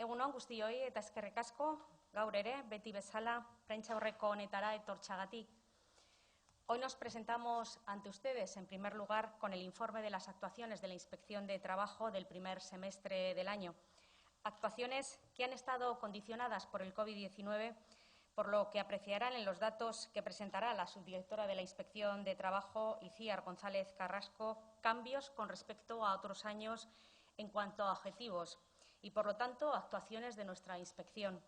Egun on guztioi eta eskerrik asko, gaur ere, beti bezala, prentsaurreko honetara etortxagatik. Hoy nos presentamos ante ustedes, en primer lugar, con el informe de las actuaciones de la Inspección de Trabajo del primer semestre del año. Actuaciones que han estado condicionadas por el COVID-19, por lo que apreciarán en los datos que presentará la subdirectora de la Inspección de Trabajo, Itziar González Carrasco, cambios con respecto a otros años en cuanto a objetivos y, por lo tanto, actuaciones de nuestra inspección.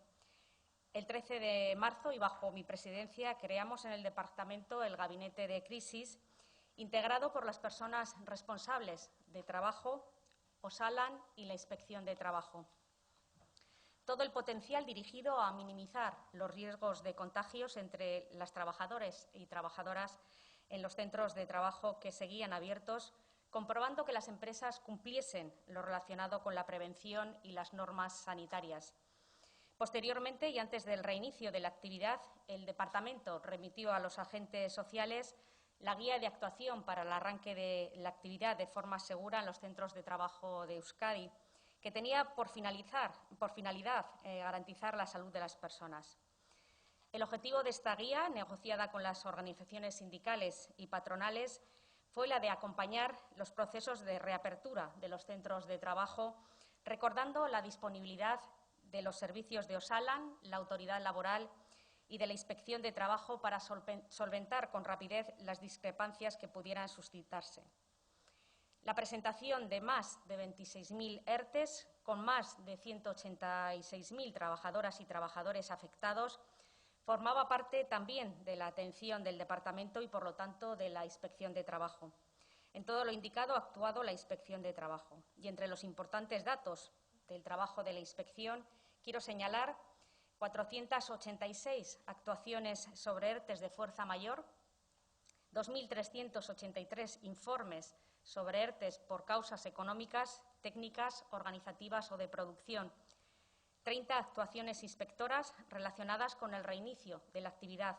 El 13 de marzo, y bajo mi presidencia, creamos en el Departamento el Gabinete de Crisis, integrado por las personas responsables de trabajo, Osalan y la Inspección de Trabajo. Todo el potencial dirigido a minimizar los riesgos de contagios entre las trabajadoras y trabajadoras en los centros de trabajo que seguían abiertos, comprobando que las empresas cumpliesen lo relacionado con la prevención y las normas sanitarias. Posteriormente, y antes del reinicio de la actividad, el Departamento remitió a los agentes sociales la guía de actuación para el arranque de la actividad de forma segura en los centros de trabajo de Euskadi, que tenía por finalidad garantizar la salud de las personas. El objetivo de esta guía, negociada con las organizaciones sindicales y patronales, fue la de acompañar los procesos de reapertura de los centros de trabajo, recordando la disponibilidad de los servicios de Osalan, la Autoridad Laboral y de la Inspección de Trabajo para solventar con rapidez las discrepancias que pudieran suscitarse. La presentación de más de 26.000 ERTEs, con más de 186.000 trabajadoras y trabajadores afectados, formaba parte también de la atención del Departamento y, por lo tanto, de la Inspección de Trabajo. En todo lo indicado ha actuado la Inspección de Trabajo. Y entre los importantes datos del trabajo de la Inspección, quiero señalar 486 actuaciones sobre ERTEs de fuerza mayor, 2.383 informes sobre ERTEs por causas económicas, técnicas, organizativas o de producción, 30 actuaciones inspectoras relacionadas con el reinicio de la actividad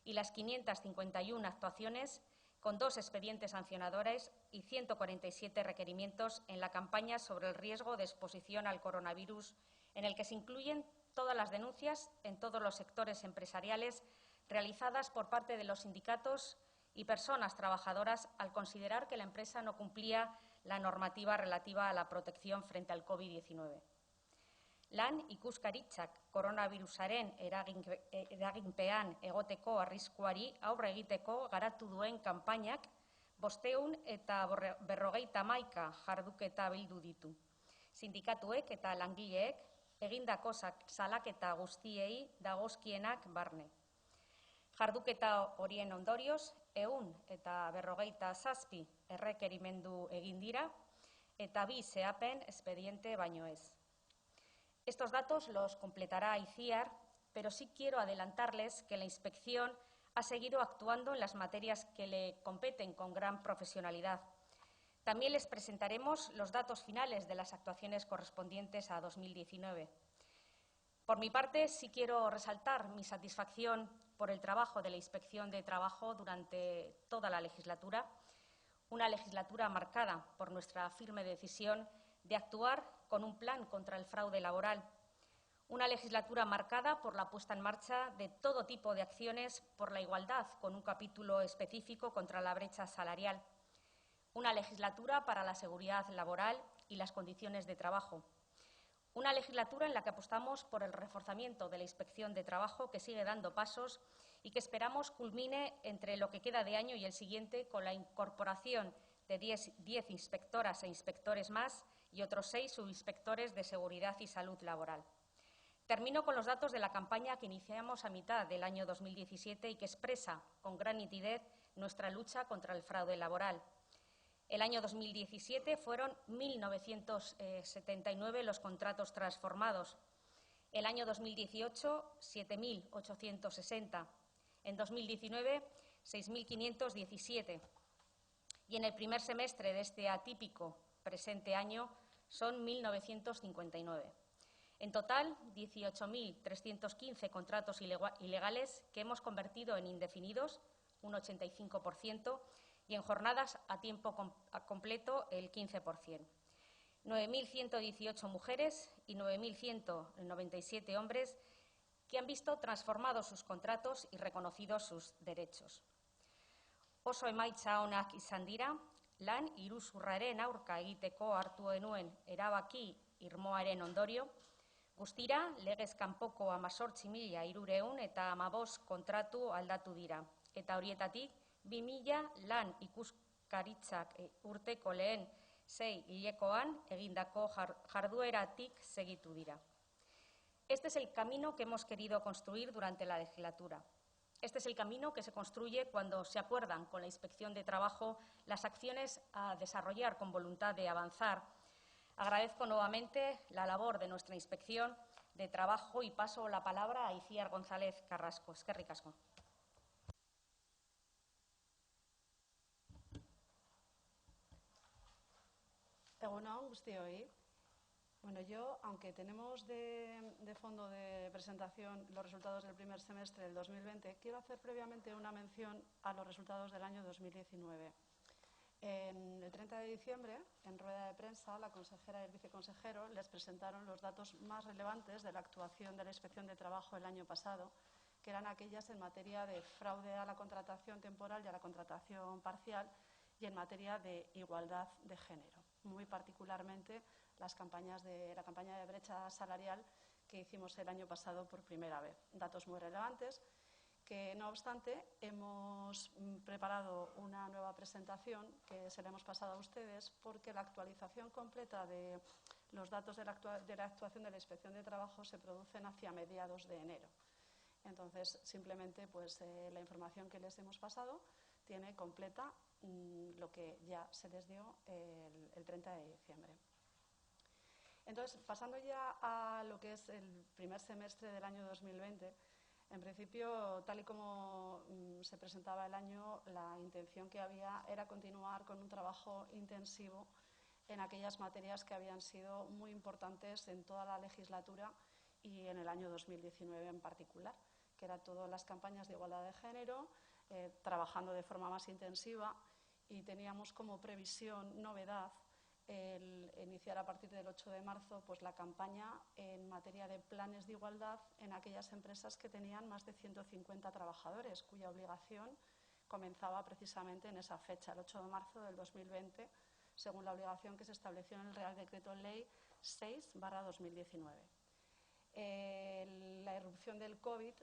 y las 551 actuaciones con 2 expedientes sancionadores y 147 requerimientos en la campaña sobre el riesgo de exposición al coronavirus, en el que se incluyen todas las denuncias en todos los sectores empresariales realizadas por parte de los sindicatos y personas trabajadoras al considerar que la empresa no cumplía la normativa relativa a la protección frente al COVID-19. Lan ikuskaritzak koronavirusaren eraginpean egoteko arriskuari aurre egiteko garatu duen kanpainak 551 jarduketa bildu ditu. Sindikatuek eta langileek egindako salaketa guztiei dagozkienak barne. Jarduketa horien ondorioz, 157 errekerimendu egin dira eta 2 zehapen espediente baino ez. Estos datos los completará Itziar, pero sí quiero adelantarles que la Inspección ha seguido actuando en las materias que le competen con gran profesionalidad. También les presentaremos los datos finales de las actuaciones correspondientes a 2019. Por mi parte, sí quiero resaltar mi satisfacción por el trabajo de la Inspección de Trabajo durante toda la legislatura, una legislatura marcada por nuestra firme decisión de actuar con un plan contra el fraude laboral, una legislatura marcada por la puesta en marcha de todo tipo de acciones por la igualdad, con un capítulo específico contra la brecha salarial, una legislatura para la seguridad laboral y las condiciones de trabajo, una legislatura en la que apostamos por el reforzamiento de la Inspección de Trabajo, que sigue dando pasos y que esperamos culmine entre lo que queda de año y el siguiente con la incorporación de 10 inspectoras e inspectores más y otros 6 subinspectores de seguridad y salud laboral. Termino con los datos de la campaña que iniciamos a mitad del año 2017 y que expresa con gran nitidez nuestra lucha contra el fraude laboral. El año 2017 fueron 1.979 los contratos transformados. El año 2018, 7.860. En 2019, 6.517. Y en el primer semestre de este atípico presente año son 1.959. En total, 18.315 contratos ilegales que hemos convertido en indefinidos, un 85%, y en jornadas a tiempo completo, el 15%. 9.118 mujeres y 9.197 hombres que han visto transformados sus contratos y reconocidos sus derechos. Oso emaitza onak izan dira, lan iruzurraren aurka egiteko hartu genuen erabaki irmoaren ondorio, guztira legez kanpoko 18.315 kontratu aldatu dira, eta horietatik 2.000 lan ikuskaritzak urteko lehen 6 hilekoan egindako jardueratik segitu dira. Este es el camino que hemos querido construir durante la legislatura. Este es el camino que se construye cuando se acuerdan con la Inspección de Trabajo las acciones a desarrollar con voluntad de avanzar. Agradezco nuevamente la labor de nuestra Inspección de Trabajo y paso la palabra a Itziar González Carrasco. Eskerrik asko. Egun on guztioi. Bueno, yo, aunque tenemos de fondo de presentación los resultados del primer semestre del 2020, quiero hacer previamente una mención a los resultados del año 2019. El 30 de diciembre, en rueda de prensa, la consejera y el viceconsejero les presentaron los datos más relevantes de la actuación de la Inspección de Trabajo el año pasado, que eran aquellas en materia de fraude a la contratación temporal y a la contratación parcial y en materia de igualdad de género. Muy particularmente la campaña de brecha salarial que hicimos el año pasado por primera vez. Datos muy relevantes que, no obstante, hemos preparado una nueva presentación que se la hemos pasado a ustedes porque la actualización completa de los datos de la actuación de la Inspección de Trabajo se producen hacia mediados de enero. Entonces, simplemente pues, la información que les hemos pasado tiene completa lo que ya se les dio el 30 de diciembre. Entonces, pasando ya a lo que es el primer semestre del año 2020, en principio, tal y como se presentaba el año, la intención que había era continuar con un trabajo intensivo en aquellas materias que habían sido muy importantes en toda la legislatura y en el año 2019 en particular, que eran todas las campañas de igualdad de género, trabajando de forma más intensiva, y teníamos como previsión, novedad, el iniciar a partir del 8 de marzo pues, la campaña en materia de planes de igualdad en aquellas empresas que tenían más de 150 trabajadores, cuya obligación comenzaba precisamente en esa fecha, el 8 de marzo del 2020, según la obligación que se estableció en el Real Decreto Ley 6/2019. La irrupción del COVID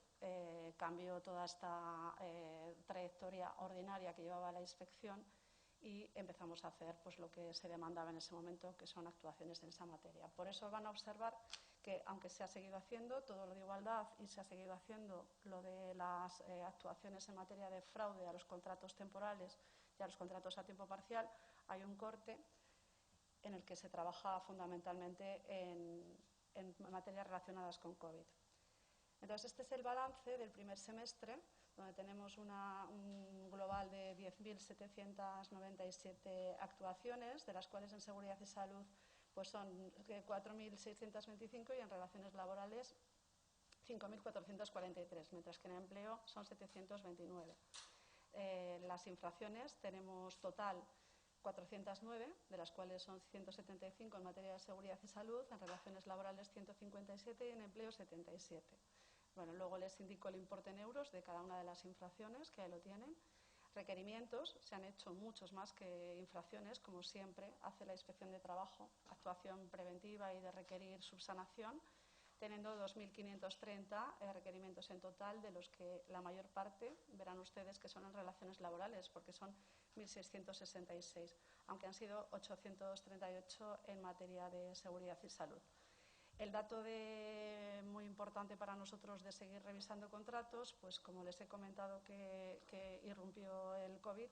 cambió toda esta trayectoria ordinaria que llevaba la inspección y empezamos a hacer pues, lo que se demandaba en ese momento, que son actuaciones en esa materia. Por eso van a observar que, aunque se ha seguido haciendo todo lo de igualdad y se ha seguido haciendo lo de las actuaciones en materia de fraude a los contratos temporales y a los contratos a tiempo parcial, hay un corte en el que se trabaja fundamentalmente en materias relacionadas con COVID. Entonces, este es el balance del primer semestre, donde tenemos un global de 10.797 actuaciones, de las cuales en seguridad y salud pues son 4.625 y en relaciones laborales 5.443, mientras que en empleo son 729. Las infracciones tenemos total 409, de las cuales son 175 en materia de seguridad y salud, en relaciones laborales 157 y en empleo 77. Bueno, luego les indico el importe en euros de cada una de las infracciones, que ahí lo tienen. Requerimientos, se han hecho muchos más que infracciones, como siempre hace la Inspección de Trabajo, actuación preventiva y de requerir subsanación, teniendo 2.530 requerimientos en total, de los que la mayor parte verán ustedes que son en relaciones laborales, porque son 1.666, aunque han sido 838 en materia de seguridad y salud. El dato muy importante para nosotros de seguir revisando contratos, pues como les he comentado que irrumpió el COVID,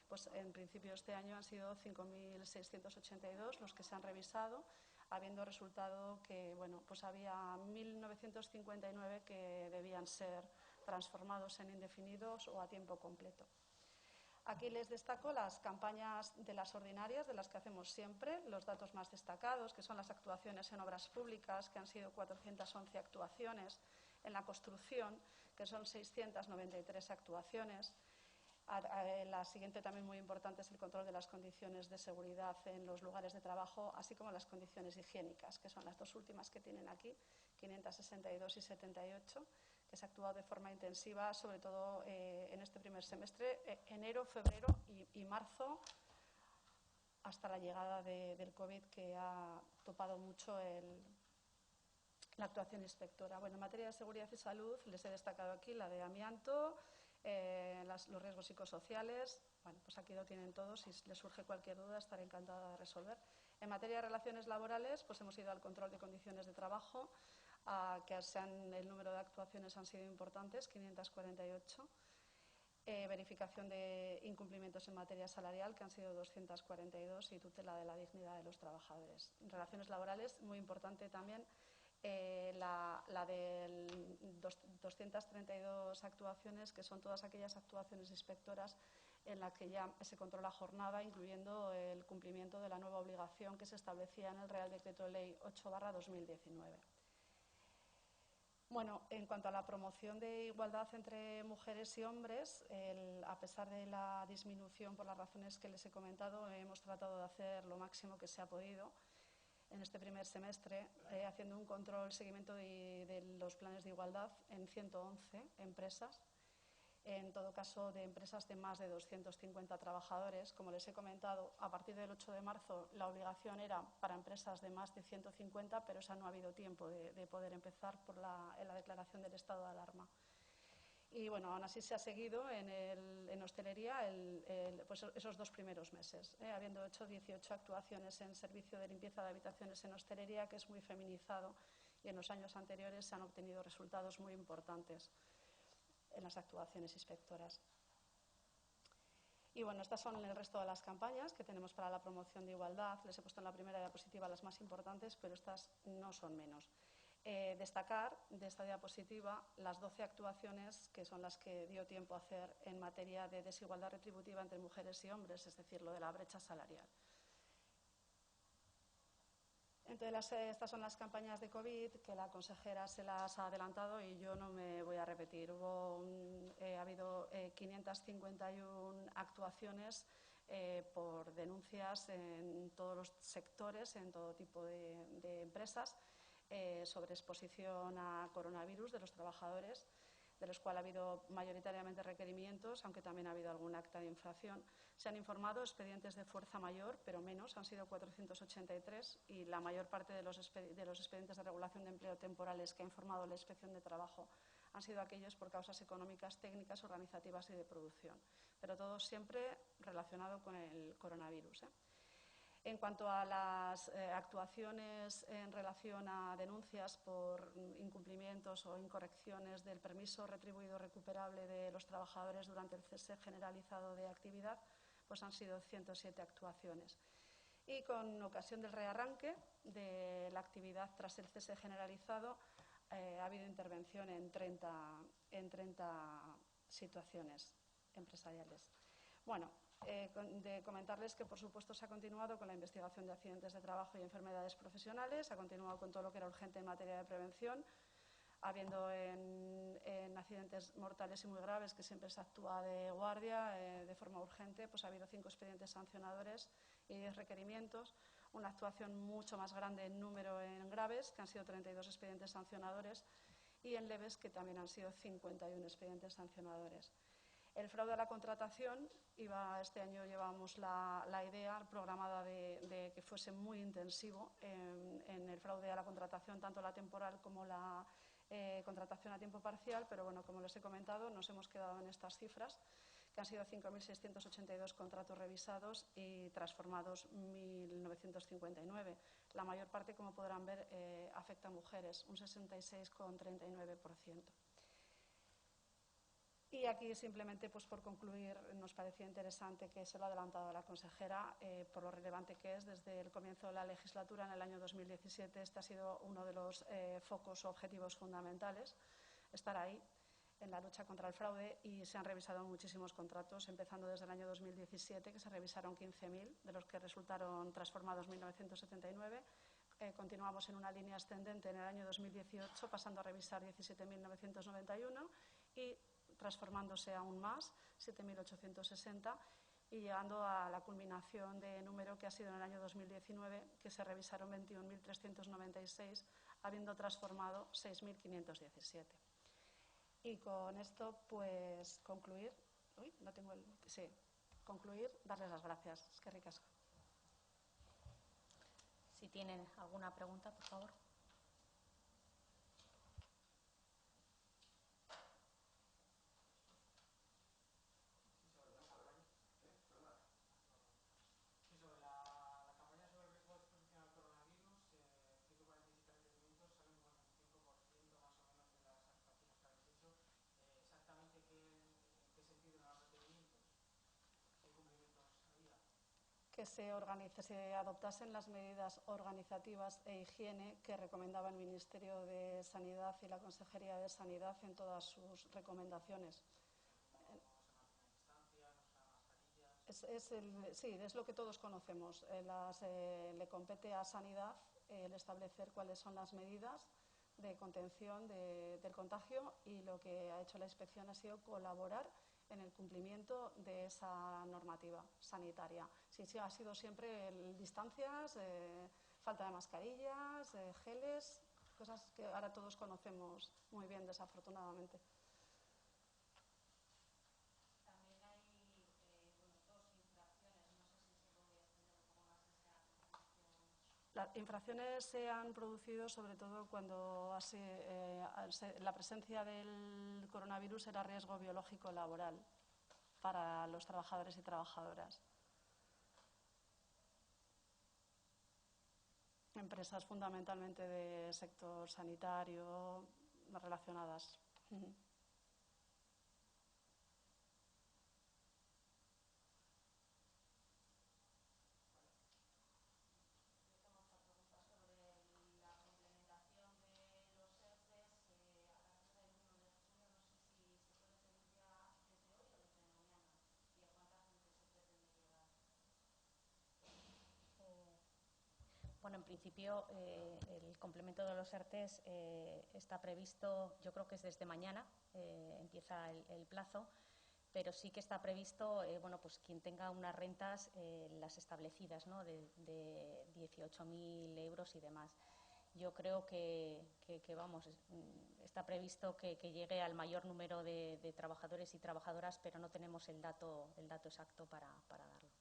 pues en principio este año han sido 5.682 los que se han revisado, habiendo resultado que bueno, pues había 1.959 que debían ser transformados en indefinidos o a tiempo completo. Aquí les destaco las campañas de las ordinarias, de las que hacemos siempre, los datos más destacados, que son las actuaciones en obras públicas, que han sido 411 actuaciones, en la construcción, que son 693 actuaciones, La siguiente, también muy importante, es el control de las condiciones de seguridad en los lugares de trabajo, así como las condiciones higiénicas, que son las dos últimas que tienen aquí, 562 y 78, que se ha actuado de forma intensiva, sobre todo en este primer semestre, enero, febrero y marzo, hasta la llegada del COVID, que ha topado mucho la actuación inspectora. Bueno, en materia de seguridad y salud, les he destacado aquí la de amianto, los riesgos psicosociales. Bueno, pues aquí lo tienen todos. Si les surge cualquier duda, estaré encantada de resolver. En materia de relaciones laborales, pues hemos ido al control de condiciones de trabajo, que el número de actuaciones han sido importantes, 548. Verificación de incumplimientos en materia salarial, que han sido 242, y tutela de la dignidad de los trabajadores. En relaciones laborales, muy importante también, la de 232 actuaciones, que son todas aquellas actuaciones inspectoras en las que ya se controla jornada, incluyendo el cumplimiento de la nueva obligación que se establecía en el Real Decreto Ley 8/2019. Bueno, en cuanto a la promoción de igualdad entre mujeres y hombres, a pesar de la disminución por las razones que les he comentado, hemos tratado de hacer lo máximo que se ha podido en este primer semestre, haciendo un control, seguimiento de los planes de igualdad en 111 empresas, en todo caso de empresas de más de 250 trabajadores. Como les he comentado, a partir del 8 de marzo la obligación era para empresas de más de 150, pero esa no ha habido tiempo de poder empezar en la declaración del estado de alarma. Y bueno, aún así se ha seguido en hostelería pues esos 2 primeros meses, habiendo hecho 18 actuaciones en servicio de limpieza de habitaciones en hostelería, que es muy feminizado, y en los años anteriores se han obtenido resultados muy importantes en las actuaciones inspectoras. Y bueno, estas son el resto de las campañas que tenemos para la promoción de igualdad. Les he puesto en la primera diapositiva las más importantes, pero estas no son menos. Destacar de esta diapositiva las 12 actuaciones que son las que dio tiempo a hacer en materia de desigualdad retributiva entre mujeres y hombres, es decir, lo de la brecha salarial. Entonces, estas son las campañas de COVID, que la consejera se las ha adelantado y yo no me voy a repetir. Ha habido 551 actuaciones por denuncias en todos los sectores, en todo tipo de empresas, sobre exposición a coronavirus de los trabajadores, de los cuales ha habido mayoritariamente requerimientos, aunque también ha habido algún acta de infracción. Se han informado expedientes de fuerza mayor, pero menos, han sido 483, y la mayor parte de los expedientes de regulación de empleo temporales que ha informado la Inspección de Trabajo han sido aquellos por causas económicas, técnicas, organizativas y de producción, pero todo siempre relacionado con el coronavirus. En cuanto a las actuaciones en relación a denuncias por incumplimientos o incorrecciones del permiso retribuido recuperable de los trabajadores durante el cese generalizado de actividad, pues han sido 107 actuaciones. Y con ocasión del rearranque de la actividad tras el cese generalizado, ha habido intervención en 30 situaciones empresariales. Bueno, de comentarles que, por supuesto, se ha continuado con la investigación de accidentes de trabajo y enfermedades profesionales, se ha continuado con todo lo que era urgente en materia de prevención, habiendo en accidentes mortales y muy graves, que siempre se actúa de guardia, de forma urgente, pues ha habido 5 expedientes sancionadores y 10 requerimientos, una actuación mucho más grande en número en graves, que han sido 32 expedientes sancionadores, y en leves, que también han sido 51 expedientes sancionadores. El fraude a la contratación, este año llevamos la idea programada de que fuese muy intensivo en el fraude a la contratación, tanto la temporal como la contratación a tiempo parcial, pero bueno, como les he comentado, nos hemos quedado en estas cifras, que han sido 5.682 contratos revisados y transformados 1.959. La mayor parte, como podrán ver, afecta a mujeres, un 66,39%. Y aquí simplemente, pues por concluir, nos parecía interesante, que se lo ha adelantado a la consejera, por lo relevante que es. Desde el comienzo de la legislatura, en el año 2017, este ha sido uno de los focos o objetivos fundamentales, estar ahí en la lucha contra el fraude, y se han revisado muchísimos contratos, empezando desde el año 2017, que se revisaron 15.000, de los que resultaron transformados 1.979. Continuamos en una línea ascendente en el año 2018, pasando a revisar 17.991, y transformándose aún más, 7.860, y llegando a la culminación de número que ha sido en el año 2019, que se revisaron 21.396, habiendo transformado 6.517. Y con esto, pues, concluir, darles las gracias. Es que ricasco. Si tienen alguna pregunta, por favor. Que se adoptasen las medidas organizativas e higiene que recomendaba el Ministerio de Sanidad y la Consejería de Sanidad en todas sus recomendaciones. Sí, es lo que todos conocemos. Le compete a Sanidad el establecer cuáles son las medidas de contención del contagio, y lo que ha hecho la inspección ha sido colaborar en el cumplimiento de esa normativa sanitaria. Sí, ha sido siempre distancias, falta de mascarillas, geles, cosas que ahora todos conocemos muy bien, desafortunadamente. También hay dos infracciones, no sé si se podría extender un poco más esa información. Las infracciones se han producido sobre todo cuando la presencia del coronavirus era riesgo biológico laboral para los trabajadores y trabajadoras. Empresas fundamentalmente de sector sanitario relacionadas. Bueno, en principio el complemento de los ERTEs está previsto, yo creo que es desde mañana, empieza el plazo, pero sí que está previsto, bueno, pues quien tenga unas rentas, las establecidas, ¿no?, de 18.000 euros y demás. Yo creo que vamos, está previsto que llegue al mayor número de trabajadores y trabajadoras, pero no tenemos el dato exacto para darlo.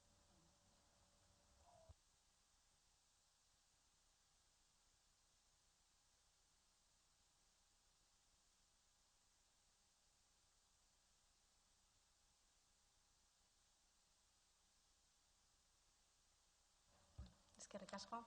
Es que ricasco.